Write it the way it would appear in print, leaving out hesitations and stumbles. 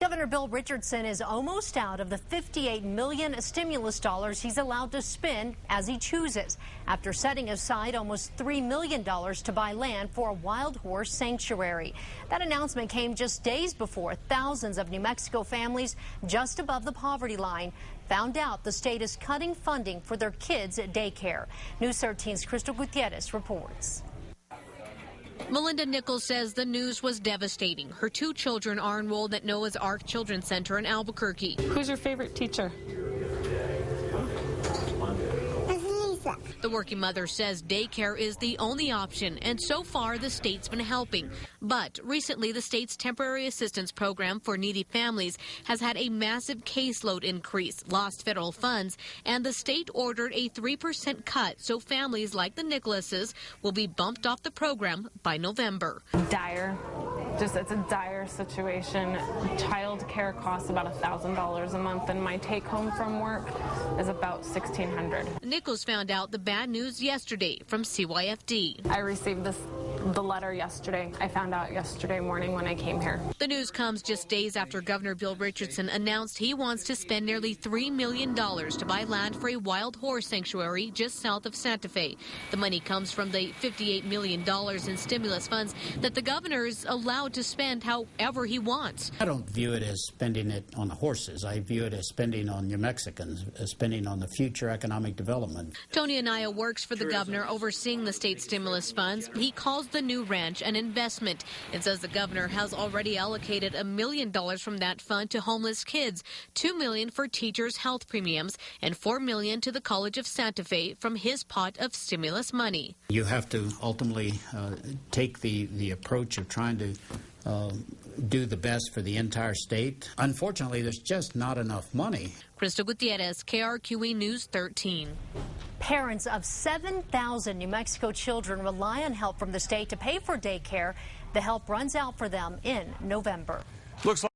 Governor Bill Richardson is almost out of the $58 million stimulus dollars he's allowed to spend as he chooses, after setting aside almost $3 million to buy land for a wild horse sanctuary. That announcement came just days before thousands of New Mexico families just above the poverty line found out the state is cutting funding for their kids at daycare. News 13's Crystal Gutierrez reports. Melinda Nichols says the news was devastating. Her 2 children are enrolled at Noah's Ark Children's Center in Albuquerque. Who's your favorite teacher? The working mother says daycare is the only option, and so far the state's been helping. But recently the state's temporary assistance program for needy families has had a massive caseload increase, lost federal funds, and the state ordered a 3% cut, so families like the Nicholases will be bumped off the program by November. Dire. It's a dire situation. Child care costs about $1,000 a month, and my take home from work is about $1,600. Nichols found out the bad news yesterday from CYFD. I received the letter yesterday. I found out yesterday morning when I came here. The news comes just days after Governor Bill Richardson announced he wants to spend nearly $3 million to buy land for a wild horse sanctuary just south of Santa Fe. The money comes from the $58 million in stimulus funds that the governor is allowed to spend however he wants. I don't view it as spending it on the horses. I view it as spending on New Mexicans, spending on the future economic development. Tony Anaya works for the governor overseeing the state stimulus funds. He calls the new ranch an investment and says the governor has already allocated $1 million from that fund to homeless kids, $2 million for teachers' health premiums, and $4 million to the College of Santa Fe from his pot of stimulus money. You have to ultimately take the approach of trying to do the best for the entire state. Unfortunately, there's just not enough money. Crystal Gutierrez, KRQE News 13. Parents of 7,000 New Mexico children rely on help from the state to pay for daycare. The help runs out for them in November. Looks like